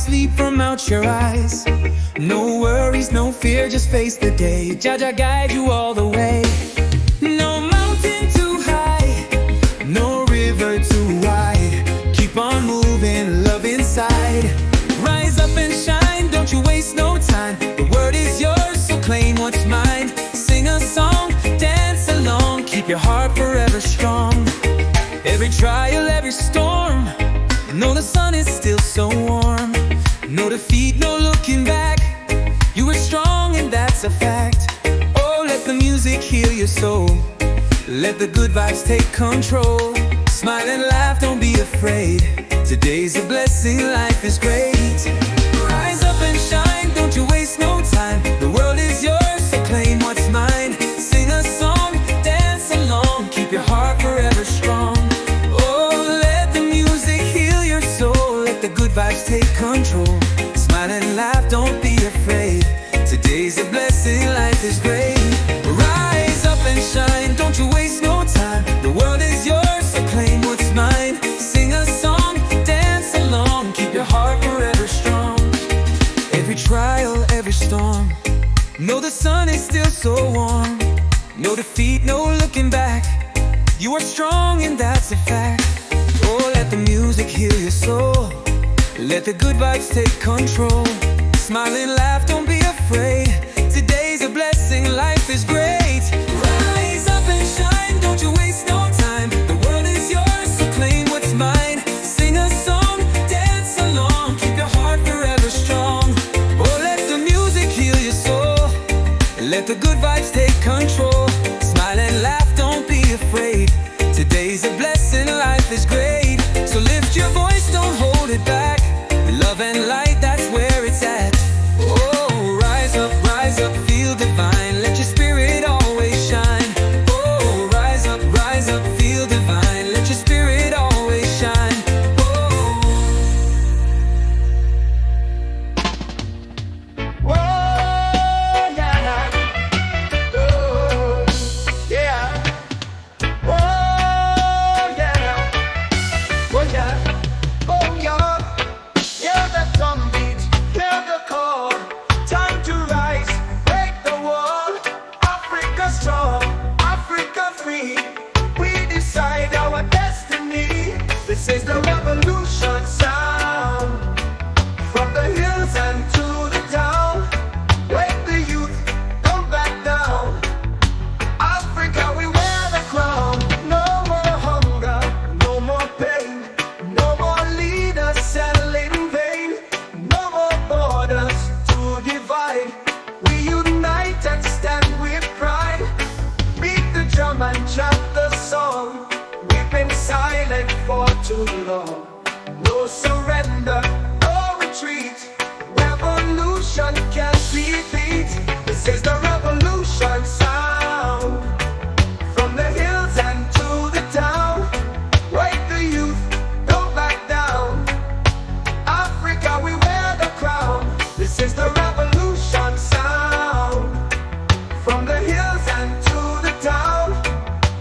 sleep from out your eyes. No worries, no fear, just face the day. Jaja guide you all the way. No mountain too high, no river too wide. Keep on moving, love inside. Rise up and shine, don't you waste no time. The word is yours, so claim what's mine. Sing a song, dance along, keep your heart forever strong. Every trial, every storm, know the sun is still so warm. No defeat, no looking back. You are strong and that's a fact. Oh, let the music heal your soul. Let the good vibes take control. Smile and laugh, don't be afraid. Today's a blessing, life is great. Rise up and shine, don't you waste no time. The world is yours, so claim what's mine. Sing a song, dance along, keep your heart forever strong. Oh, let the music heal your soul. Let the good vibes take control. Smile and laugh, don't be afraid. Today's a blessing, life is great. Rise up and shine, don't you waste no time. The world is yours, so claim what's mine. Sing a song, dance along, keep your heart forever strong. Every trial, every storm, know the sun is still so warm. No defeat, no looking back. You are strong and that's a fact. Oh, let the music heal your soul. Let the good vibes take control. Smile and laugh, don't be afraid. Today's a blessing, life is great. Rise up and shine, don't you waste no time. The world is yours, so claim what's mine. Sing a song, dance along, keep your heart forever strong. Oh, let the music heal your soul. Let the good vibes take control. Smile and laugh, don't be afraid. Today's a blessing, life is great. So lift your voice, don't hold it back. Love and light, that's where it's at. Oh, rise up, feel divine. Let your spirit always shine. Oh, rise up, feel divine. Let your spirit always shine. Oh. Whoa, yeah. Oh, yeah. Whoa, yeah. Oh, yeah. Oh, yeah. Hear the drum beat, hear the call. Time to rise, break the wall. Africa strong, Africa free. We decide our destiny. This is the revolution sound. From the hills and to the town. Wake the youth, don't back down. Africa, we wear the crown. No more hunger, no more pain. No more leaders selling in vain. No more borders to divide. We unite and stand with pride. Beat the drum and chant the song. We've been silent for too long. No surrender, no retreat. Revolution can't be beat. This is the revolution sound. From the hills and to the town. Wake the youth, don't back down. Africa, we wear the crown. This is the revolution sound. From the hills and to the town.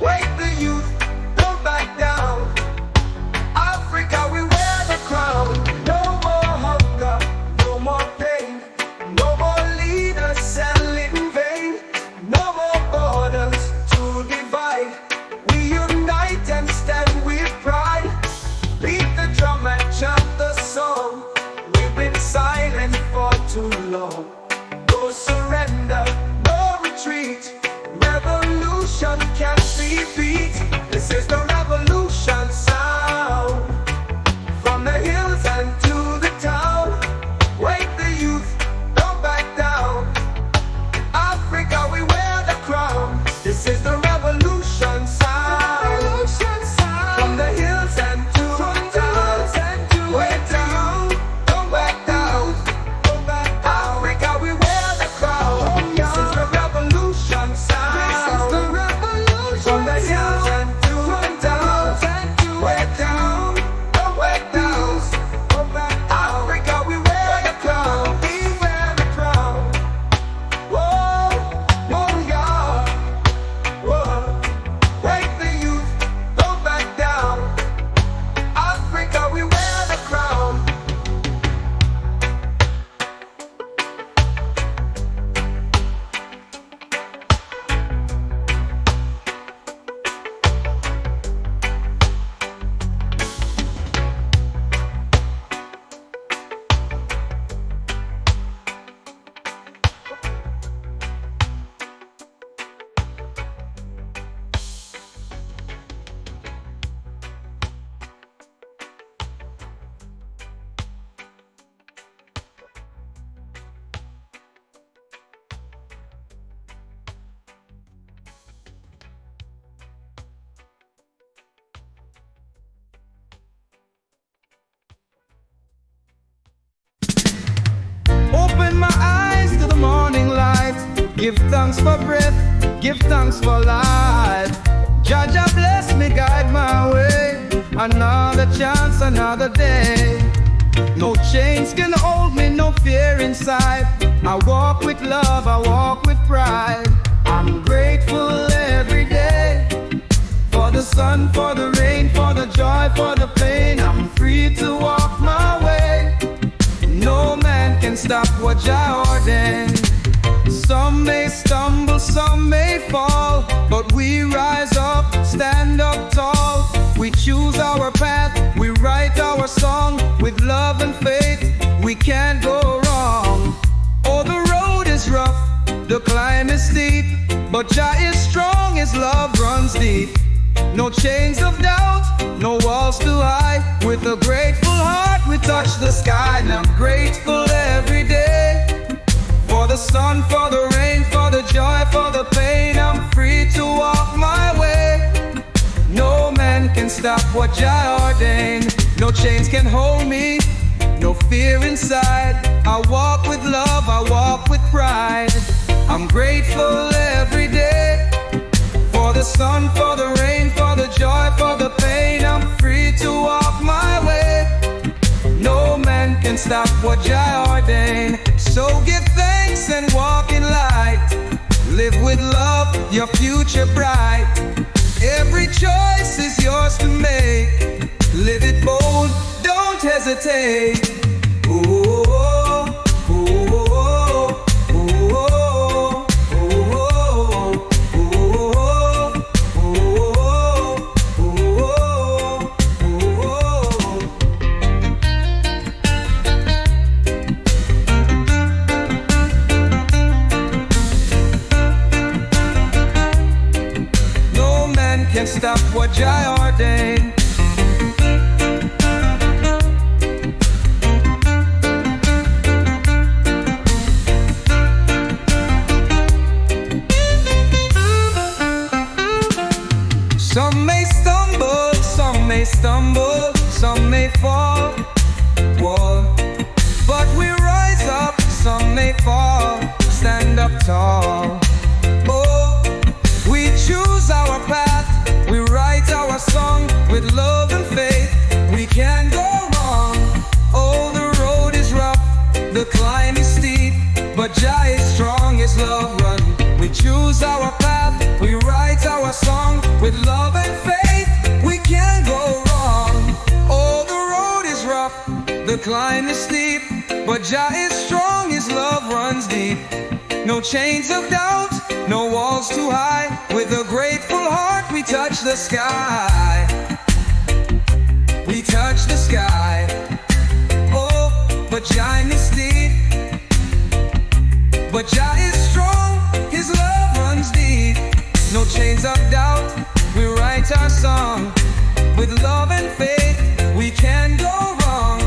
Wake the youth, don't back down. Africa, we wear the crown. No more hunger, no more pain. No more leaders selling in vain. No more borders to divide. We unite and stand with pride. Beat the drum and chant the song. We've been silent for too long. No surrender, no retreat. Revolution can't be beat. This is the revolution sound. From the hills and to the town. Wake the youth, don't back down. Africa, we wear the crown. This is the revolution sound. From the hills and to the town. Wake the youth, don't back down. Africa, we wear the crown. This is the revolution sound. From the hills and to the Give thanks for breath, give thanks for life. Jah Jah bless me, guide my way. Another chance, another day. No chains can hold me, no fear inside. I walk with love, I walk with pride. I'm grateful every day for the sun, for the rain, for the joy, for the pain. I'm free to walk my way. No man can stop what Jah ordained. Some may stumble, some may fall, but we rise up, stand up tall. We choose our path, we write our song. With love and faith, we can't go wrong. Oh, the road is rough, the climb is steep, but Jah is strong, His love runs deep. No chains of doubt, no walls too high. With a grateful heart, we touch the sky. And I'm grateful every day for the sun, for the rain, for the joy, for the pain. I'm free to walk my way. No man can stop what Jah ordained. No chains can hold me, no fear inside. I walk with love, I walk with pride. I'm grateful every day for the sun, for the rain, for the joy, for the pain. I'm free to walk my way. No man can stop what Jah ordained. So give thanks and walk in light. Live with love, your future bright. Every choice is yours to make. Live it bold, don't hesitate. Ooh, oh, ooh, oh, ooh, oh, ooh, no man can stop what Jah ordained. Some may stumble, some may stumble, some may fall, whoa. But we rise up, some may fall, stand up tall. Oh, we choose our path, we write our song. With love and faith, we can't go wrong. Oh, the road is rough, the climb is steep, but Jah is strong, His love run. We choose our path, we write our song. With love and faith, we can't go wrong. Oh, the road is rough, the climb is steep, but Jah is strong, His love runs deep. No chains of doubt, no walls too high. With a grateful heart, we touch the sky. We touch the sky. Oh, but Jah is steep, but Jah is strong, His love runs deep. No chains of doubt, we write our song. With love and faith, we can't go wrong.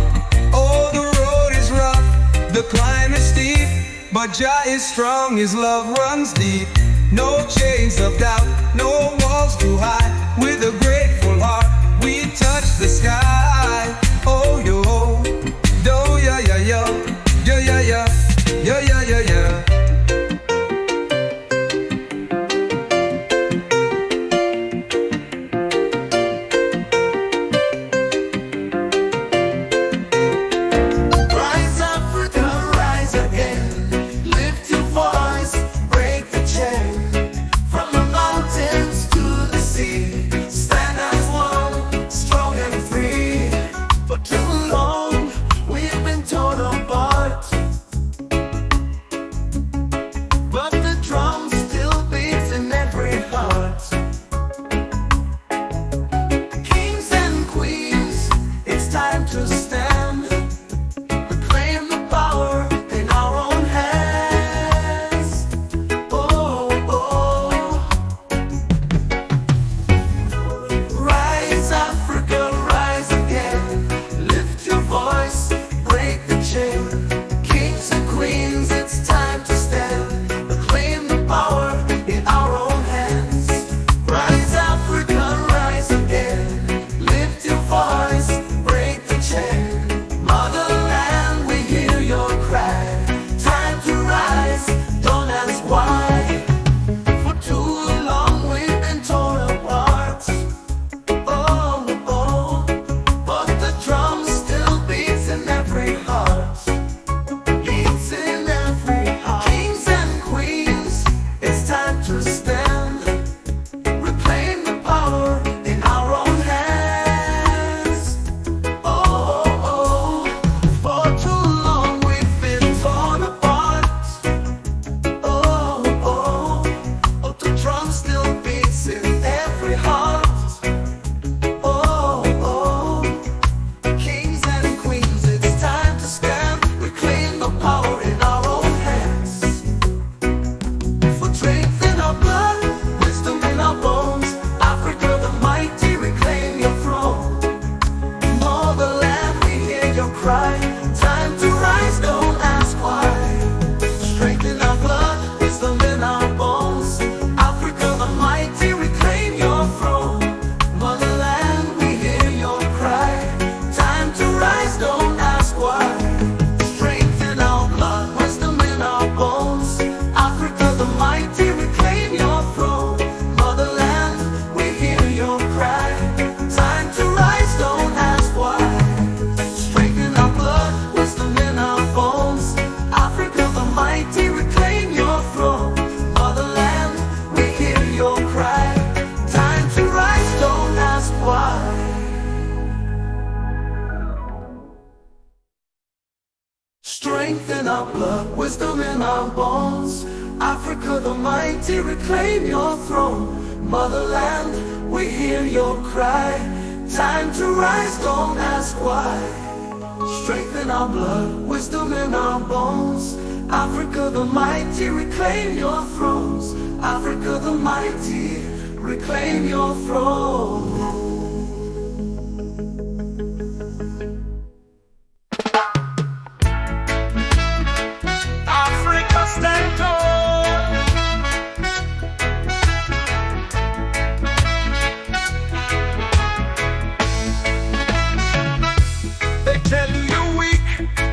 Oh, the road is rough, the climb is steep, but Jah is strong, His love runs deep. No chains of doubt, no walls too high. With a grateful heart, we touch the sky. Oh, yo, do ya ya ya, ya ya ya, ya ya ya ya. blood, wisdom in our bones. Africa the mighty, reclaim your throne. Motherland, we hear your cry. Time to rise, don't ask why. Strength in our blood, wisdom in our bones. Africa the mighty, reclaim your thrones. Africa the mighty, reclaim your throne. Africa stand tall. They tell you you're weak,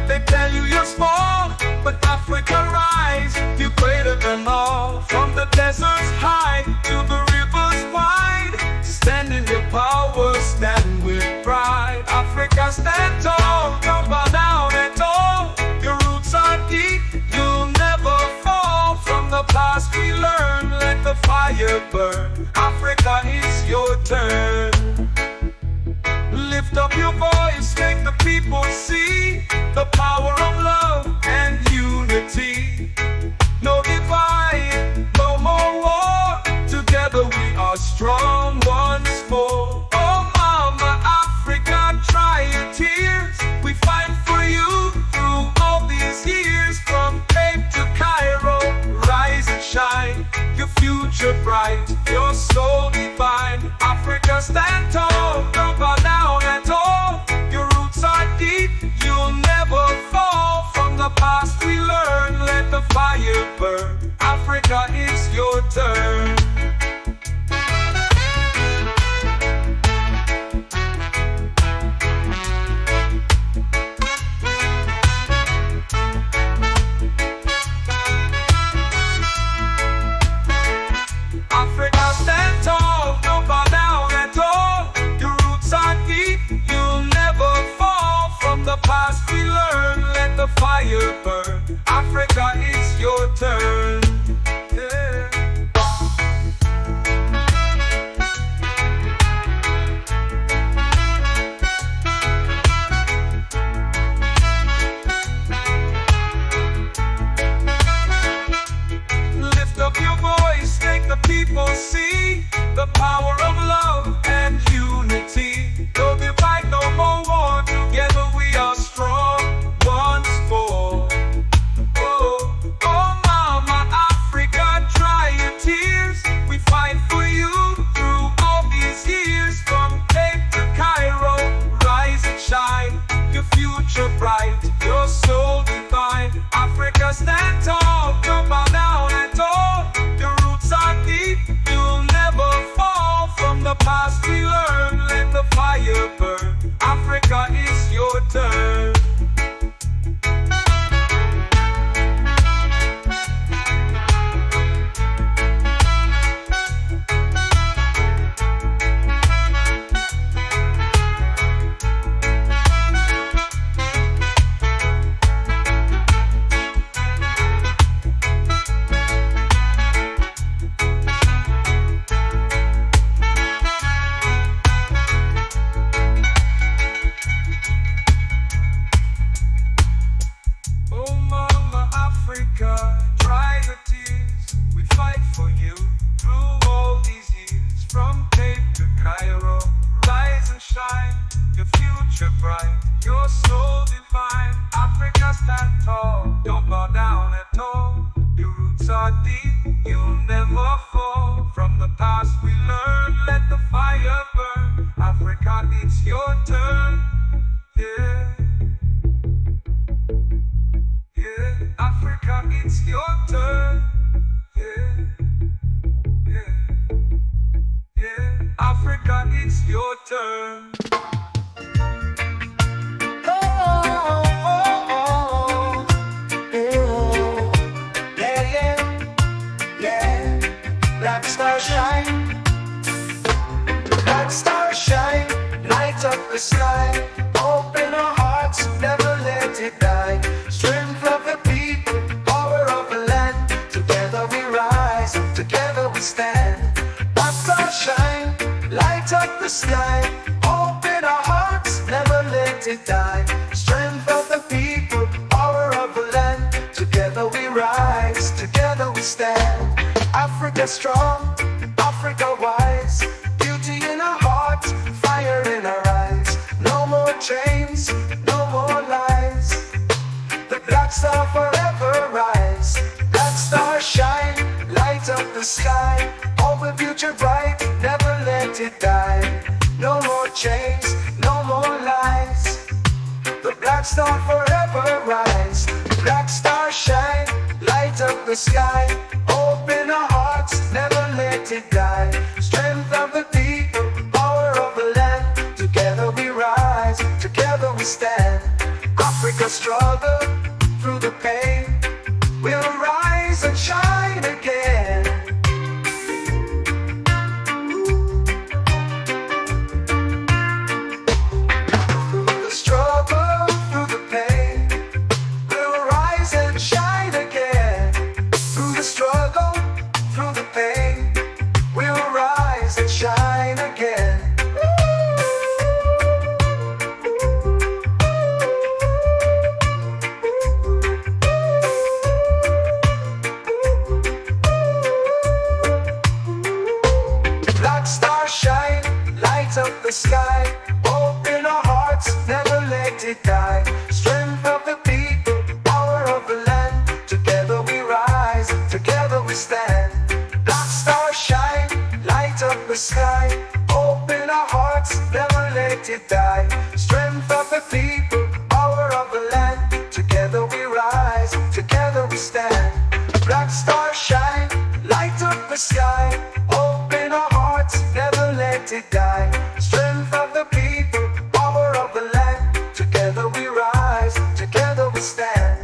they tell you you're small, but Africa rise, you're greater than all. From the deserts high to the rivers wide, stand in your power, stand with pride. Africa stand tall, don't bow down at all. Your roots are deep, you'll never fall. From the past we learn, let the fire burn. Africa, it's your turn. Lift up your voice, make the people see the power of love and unity. No divide, no more war. Together we are strong once more. Oh mama Africa, dry your tears. We fight for you through all these years. From Cape to Cairo, rise and shine. Your future bright, your soul divine. Africa stand tall, don't bow down at all. Your roots are deep, you'll never fall. From the past we learn, let the fire burn. Africa, it's your turn. Africa stand tall, don't bow down at all. Your roots are deep, you'll never fall. From the past we learn, let the fire burn. Africa, it's your turn. Yeah. Lift up your voice, make the people see the power of love and unity. No divide, no more war. Together we are strong once more. Oh, oh mama Africa, dry your tears. We fight for you through all these years. From Cape to Cairo, rise and shine. Your future bright, your soul divine. Africa stand tall, don't bow down at all. Your roots are deep, you'll never fall. From the past we learn, let the fire burn. Africa, it's your turn. Oh mama Africa, dry your tears. We fight for you through all these years. From Cape to Cairo, rise and shine. Your future bright, your soul divine. Africa stand tall, don't bow down at all. Your roots are deep, you'll never fall. From the past we learn, let the fire burn. Africa, it's your turn. Yeah. Yeah, Africa, it's your turn. Yeah, yeah, yeah. Africa, it's your turn. Oh, oh, oh, oh. Yeah, yeah, yeah. Black star shine, black star shine. Light up the sky, open our hearts, never let it die. Strength of the people, power of the land. Together we rise, together we stand. Black star shine, light up the sky. Open our hearts, never let it die. Strength of the people, power of the land. Together together we rise, together we stand. Africa strong, Africa wise, beauty in our hearts, fire in our eyes. No more chains, no more lies. The black star forever rise. Black star shine, light up the sky. All the future bright, never let it die. No more chains, no more lies. The black star forever rise. Black star shine, light up the sky. Open our hearts, never let it die. Strength of the people, power of the land. Together we rise, together we stand. Africa struggle through the pain. We'll rise and shine again. Through the struggle, through the pain, we'll rise and shine again. Through the struggle, through the pain, we'll rise and shine again. Black star shine, light up the sky. Open our hearts, never let it die. Strength of the people, power of the land. Together we rise, together we stand. Black star shine, light up the sky. Open our hearts, never let it die. Strength of the people, power of the land. Together we rise, together we stand. Black star shine, light up the sky. Open our hearts, never let it die. Strength of the people, power of the land. Together we rise, together we stand.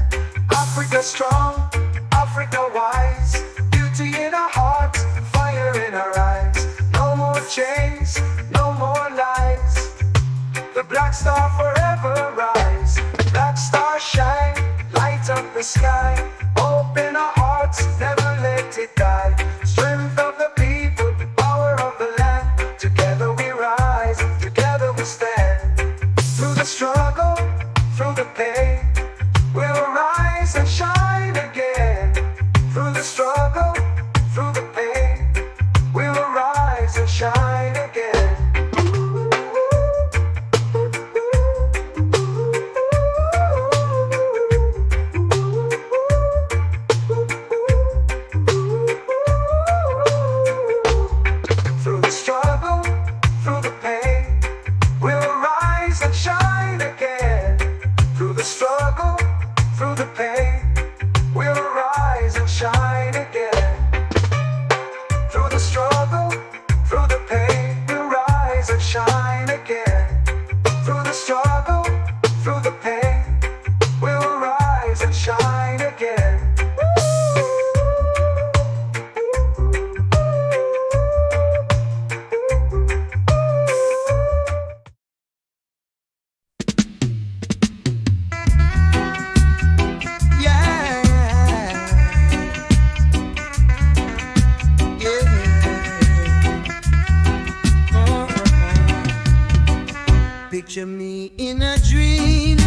Africa strong, Africa wise, beauty in our hearts, fire in our eyes. No more chains, no more lies. The black star forever rise. Black star shine, light up the sky. Open our hearts, never let it die. Strength of the people, power of the land. Together we rise, together we stand. Through the struggle, through the pain, we'll rise and shine again. Through the struggle, through the pain, we'll rise and shine again. Through the struggle, through the pain, we'll rise and shine again. Through the struggle, through the pain, we'll rise and shine again. Through the struggle, through the pain, we'll rise and shine again. Through the struggle, through the pain, we'll rise and shine again. Picture me in a dream,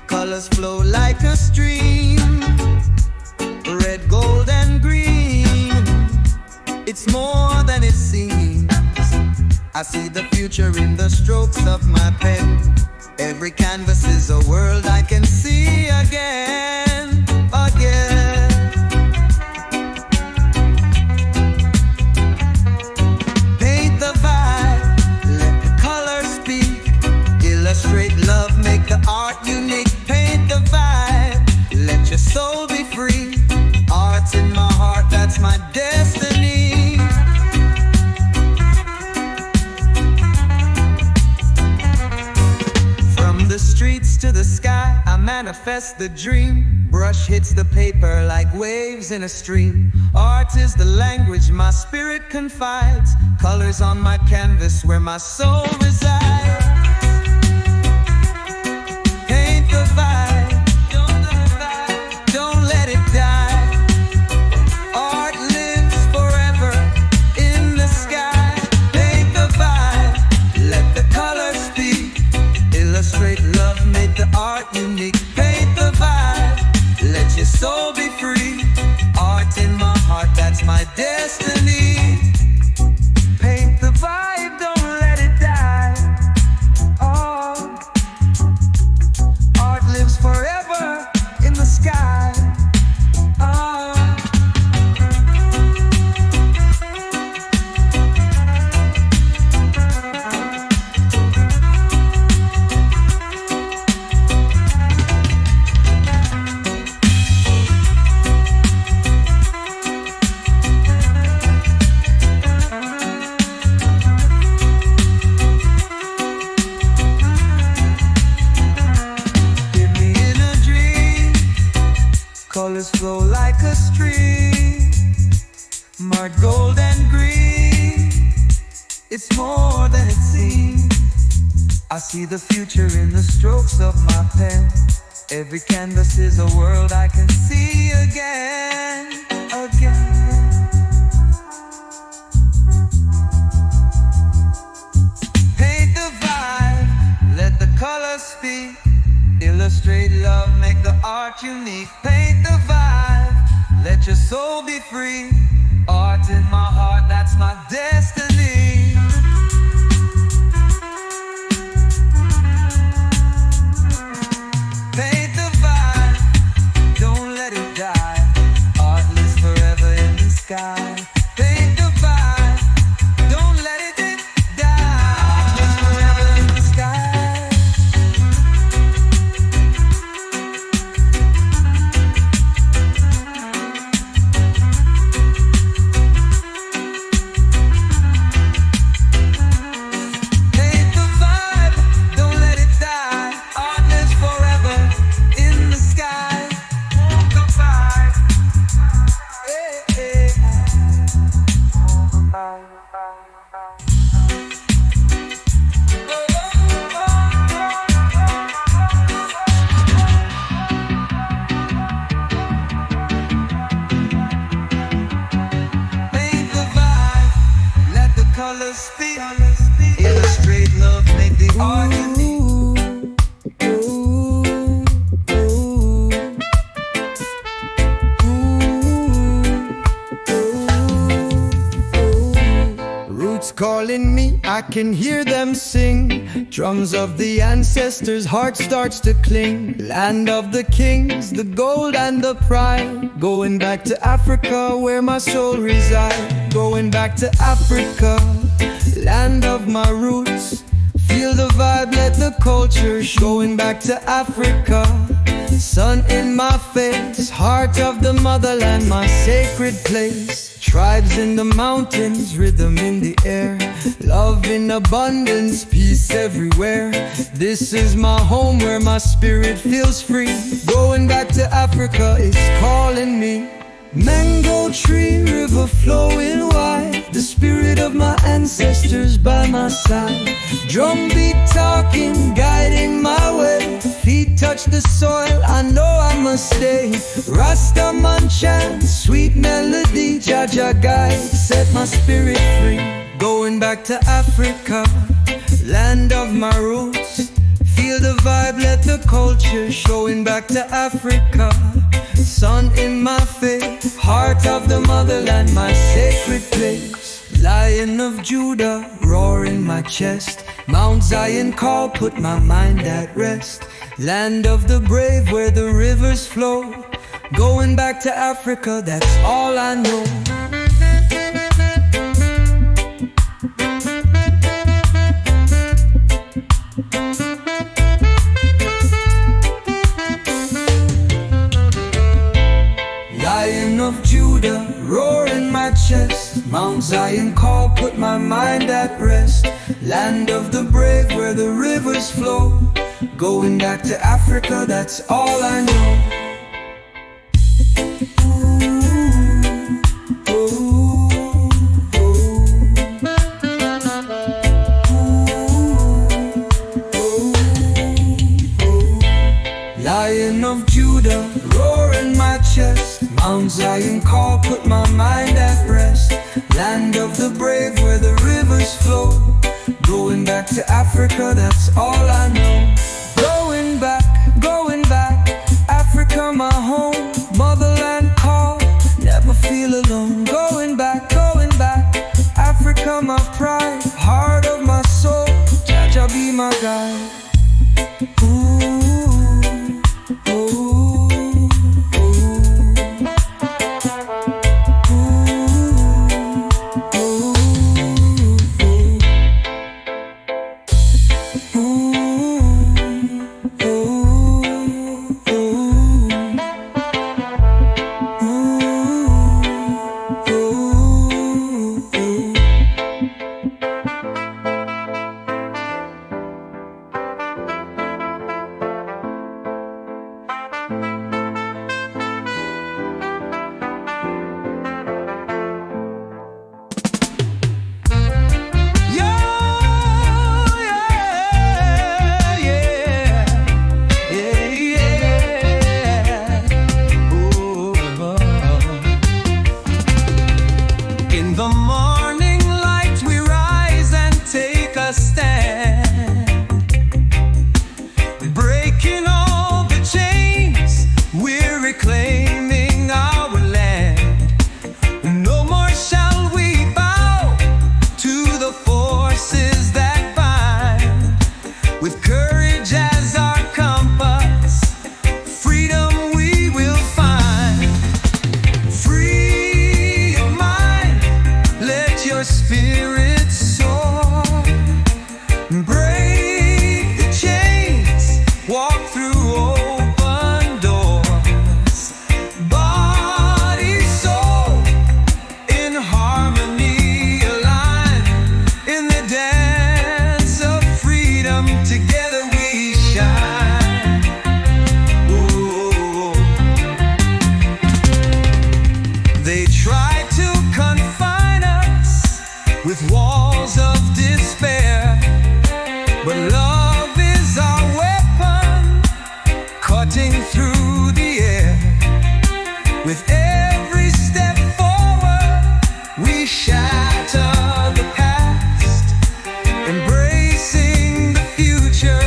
colors flow like a stream, red, gold and green. It's more than it seems. I see the future in the strokes of my pen. Every canvas is a world I can see again, again. Paint the vibe, let the colors speak. Illustrate love, make the art unique. Paint the vibe, let your soul be free. Art's in my heart, that's my destiny. From the streets to the sky, I manifest the dream. Brush hits the paper like waves in a stream. Art is the language my spirit confides. Colors on my canvas where my soul resides. Paint the vibe, don't let it die. Art lives forever in the sky. Paint the vibe, let the colors speak. Illustrate love, make the art unique. Paint the vibe, let your soul soul be free. Art in my heart, that's my destiny. Paint the vibe, don't let it die. Oh, art lives forever in the sky. Oh. Colors flow like a stream, marked gold and green. It's more than it seems. I see the future in the strokes of my pen. Every canvas is a world I can see again, again. Paint the vibe, let the colors speak. Illustrate love, make the art unique. Paint the vibe, let your soul be free. Art in my heart, that's my destiny. Paint the vibe, don't let it die. Art lives forever in the sky. Paint the vibe, don't let it die. Art lives forever in the sky. Colors speak, illustrate love, make the art unique. Roots calling me, I can hear them sing. Drums of the ancestors, heart starts to cling. Land of the kings, the gold and the pride. Going back to Africa where my soul resides. Going back to Africa, land of my roots. Feel the vibe, let the culture show. Going back to Africa, sun in my face. Heart of the motherland, my sacred place. Tribes in the mountains, rhythm in the air. Love in abundance, peace everywhere. This is my home where my spirit feels free. Going back to Africa is calling me. Mango tree, river flowing wide. The spirit of my ancestors by my side. Drum beat talking, guiding my way. Feet touch the soil, I know I must stay. Rasta man chant, sweet melody. Jaja guide, set my spirit free. Going back to Africa, land of my roots. Feel the vibe, let the culture. Showing back to Africa, sun in my face. Heart of the motherland, my sacred place. Lion of Judah, roar in my chest. Mount Zion call, put my mind at rest. Land of the brave where the rivers flow. Going back to Africa, that's all I know. Lion of Judah, roar in my chest. Mount Zion call, put my mind at rest. Land of the brave where the rivers flow. Going back to Africa, that's all I know. Lion of Judah, roar in my chest. Mount Zion call, put my mind at rest. Land of the brave where the rivers flow. Going back to Africa, that's all I know. Going back, Africa my home. Mother with walls of despair. But love is our weapon, cutting through the air. With every step forward, we shatter the past, embracing the future.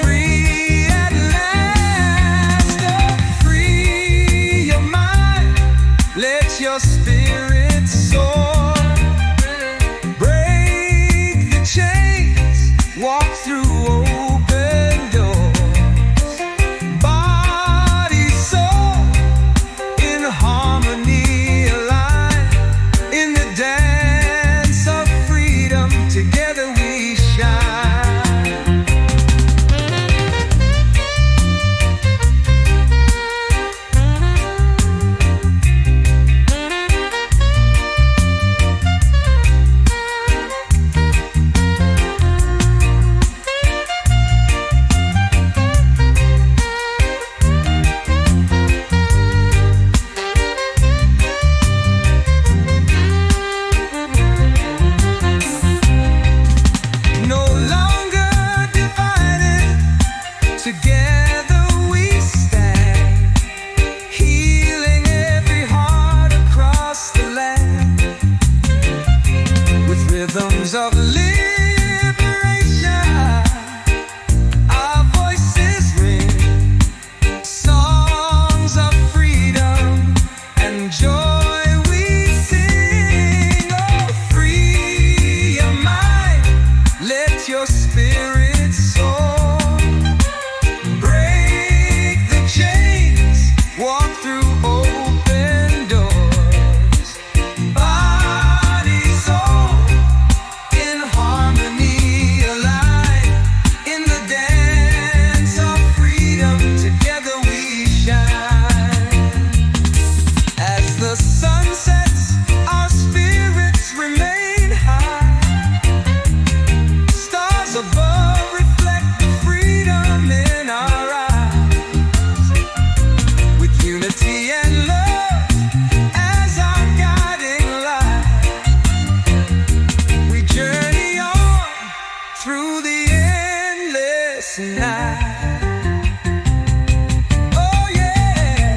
Free at last. Oh, free your mind, let your spirit soar. Break the chains, walk through open doors. Body, soul, in harmony align. In the dance of freedom, together we shine. No longer divided, together we stand, healing every heart across the land. With rhythms of liberation, our voices ring, songs of freedom and joy we sing. Oh, free your mind, let your spirit soar. Break the chains, walk through open doors. Body, soul, in harmony align. In the dance of freedom, together we shine. As the sun sets, our spirits remain high. Stars above reflect the freedom in our eyes. With unity and love as our guiding light, we journey on through the endless night. Oh yeah.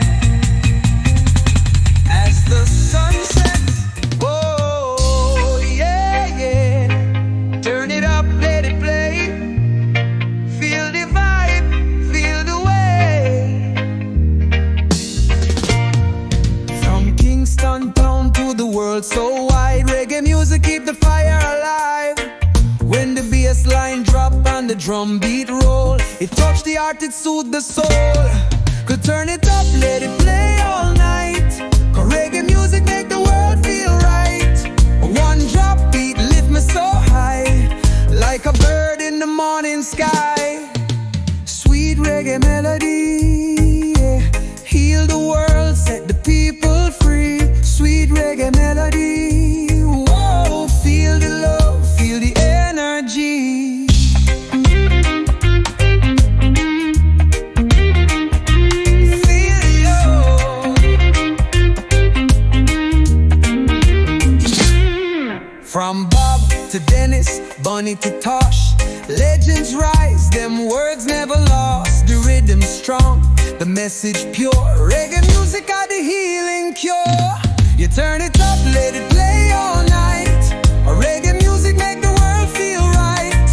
As the sun sets, oh yeah, yeah. Turn it up, let it play. Feel the vibe, feel the way. From Kingston town to the world so wide, reggae music keep the fire alive. When the bass line drop and the drum beat roll, it touch the heart, it soothe the soul. Could turn it up, let it play all night. 'Cause reggae music make the world feel right. One drop beat lift me so high, like a bird in the morning sky. Sweet reggae melody, yeah. Heal the world, set the people free. Sweet reggae melody, whoa. Feel the love, feel the energy. Feel the love. From Bob to Dennis, Bunny to Tosh, legends rise, them words never lost. The rhythm strong, the message pure. Reggae music got the healing cure. You turn it up, let it play all night. Reggae music make the world feel right.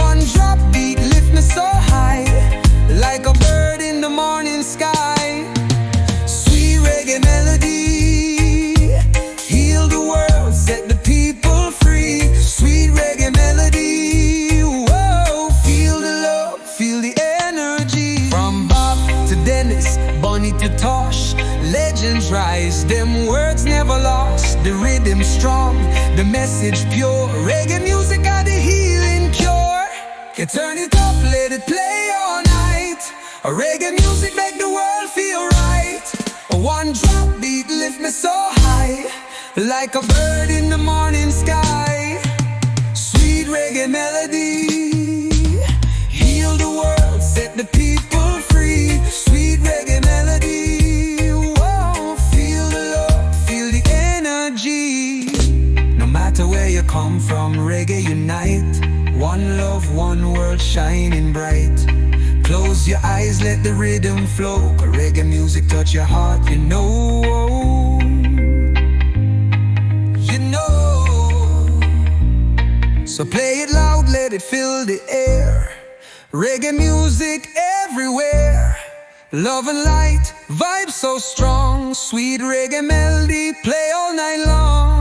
One drop beat lift me so high, like a bird in the morning sky. Sweet reggae melody, heal the world, set the people free. Sweet reggae melody, whoa. Feel the love, feel the energy. From Bob to Dennis, Bunny to Tosh, legends rise, them words never lost. The rhythm strong, the message pure. Reggae music got the healing cure. You turn it up, let it play all night. Reggae music make the world feel right. One drop beat lift me so high, like a bird in the morning sky. Sweet reggae melody, heal the world, set the people free. Sweet reggae melody, whoa. Feel the love, feel the energy. No matter come from. Reggae unite, one love, one world shining bright. Close your eyes, let the rhythm flow. Reggae music touch your heart, you know. You know. So play it loud, let it fill the air. Reggae music everywhere. Love and light, vibe so strong. Sweet reggae melody, play all night long.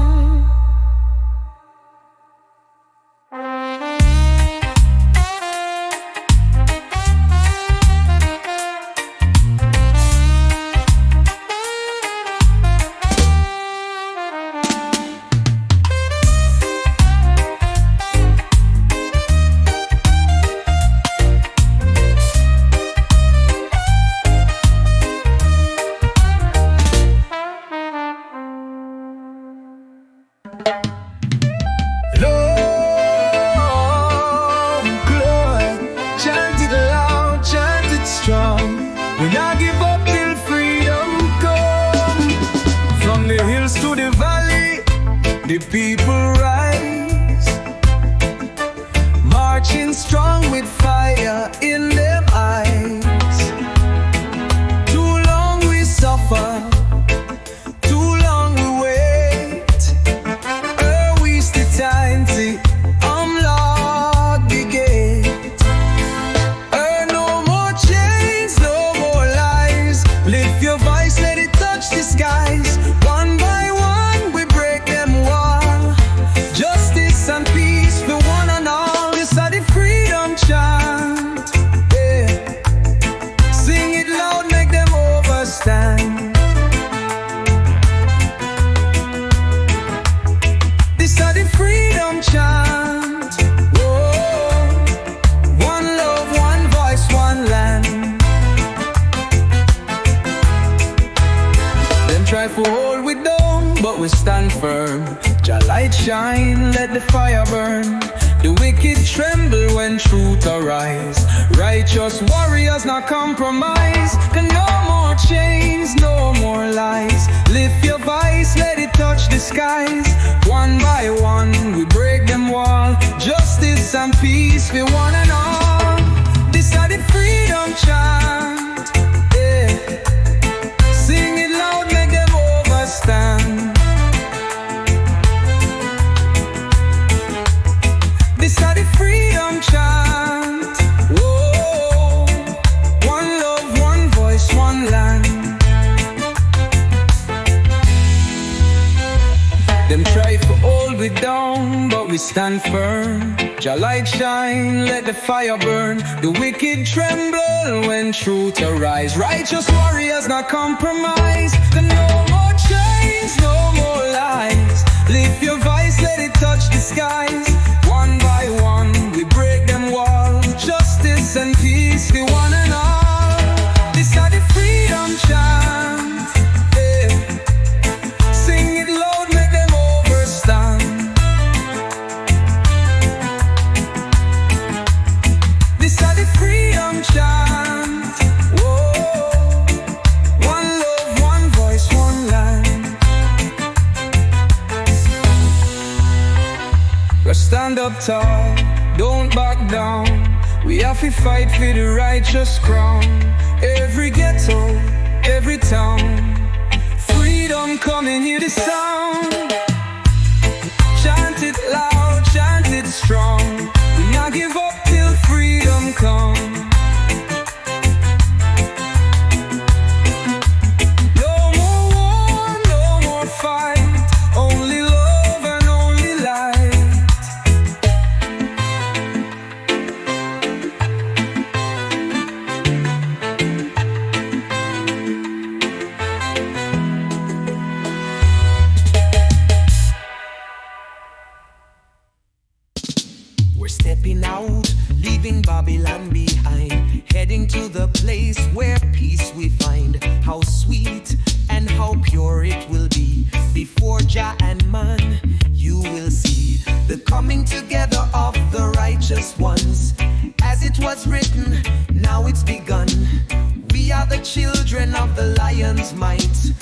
We not give up till freedom come. From the hills to the valley, the people rise, marching strong with fire in their eyes. Too long we suffer, too long we wait. We still time to unlock the gate. No more chains, no more lies. Lift your voice, let it touch the skies. One by one we break them wall. Justice and peace for one and all. This is the freedom chant, yeah. Sing it loud, make them overstand. This is the freedom chant. Whoa. One love, one voice, one land. Them try to hold we down, but we stand firm. Jah light shine, let the fire burn. The wicked tremble when truth arise. Righteous warriors not compromise. Cause no more chains, no more lies. Lift your voice, let it touch the skies. One by one we break them wall. Justice and peace for one and all. This is the freedom chant, yeah. Sing it loud, make them overstand. This is the freedom chant. Whoa. One love, one voice, one land. Them try to hold we down, but we stand firm. Jah light shine, let the fire burn. The wicked tremble when truth arise. Righteous warriors not compromise. No more chains, no more lies. Lift your voice, let it touch the skies. One by one we break them wall. Justice and peace for one and all. This is the freedom chant, yeah. Sing it loud, make them overstand. This is the freedom chant. Whoa. One love, one voice, one land. We stand up tall, don't back down. We have to fight for the righteous crown. Every ghetto, every town. Freedom coming, hear the sound. Chant it loud, chant it strong. We not give up till freedom come. No more war, no more fight. Only love and only light. We're stepping out, leaving Babylon behind, heading to the place where peace we find. How sweet and how pure it will be. Before Jah and man, you will see the coming together of the righteous ones. As it was written, now it's begun. We are the children of the lion's might.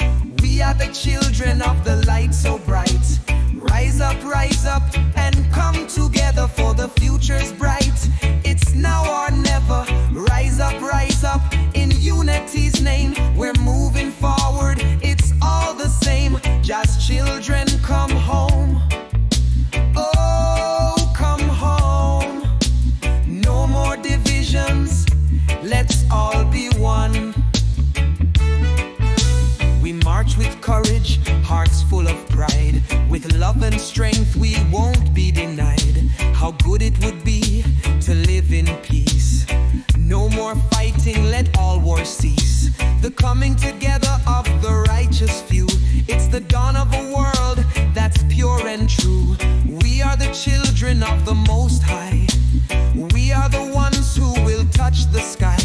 We are the children of the light so bright. rise up, and come together for the future's bright. It's now or never. Rise up, in unity's name. We're moving forward, it's all the same. Just children, come home. Oh, come home. No more divisions, let's all be one. We march with courage, hearts full of pride. With love and strength we won't be denied. How good it would be to live in peace. No more fighting, let all war cease. The coming together of the righteous few. It's the dawn of a world that's pure and true. We are the children of the Most High. We are the ones who will touch the sky.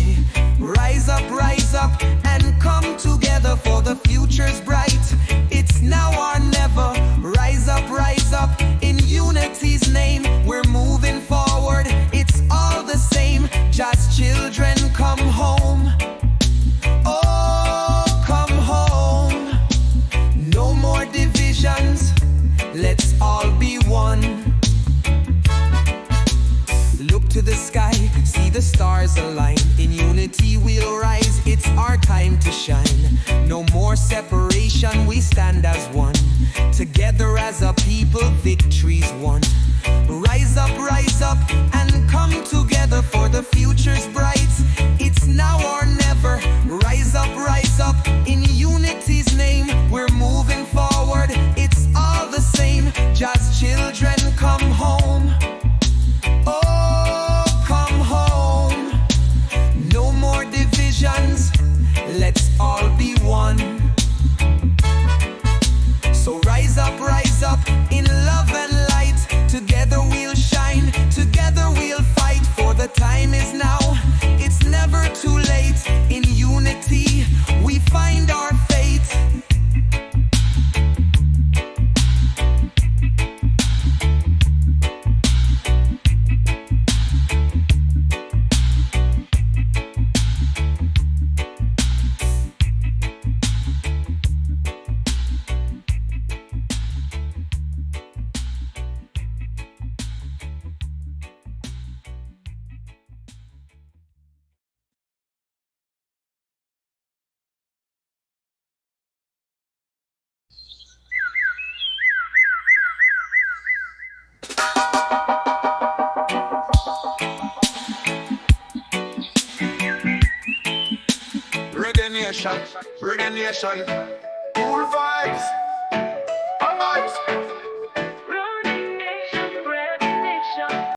Rise up, and come together for the future's bright. It's now or never. Rise up, in unity's name. We're moving forward, it's all the same. Just children, come home. Oh, come home. No more divisions, let's all be one. Look to the sky, see the stars align. In unity we'll rise, it's our time to shine. No more separation, we stand as one. Together as a people, victory's won. Rise up, and come together for the future's bright. It's now or never. Rise up, in unity's name. We're moving forward, it's all the same. Just children, come home. Oh, come home. No more divisions, let's all be one. So rise up, in love and light. Together we'll shine, together we'll fight. For the time is now, it's never too late. In unity, we find our fate. Reggae nation, cool vibes.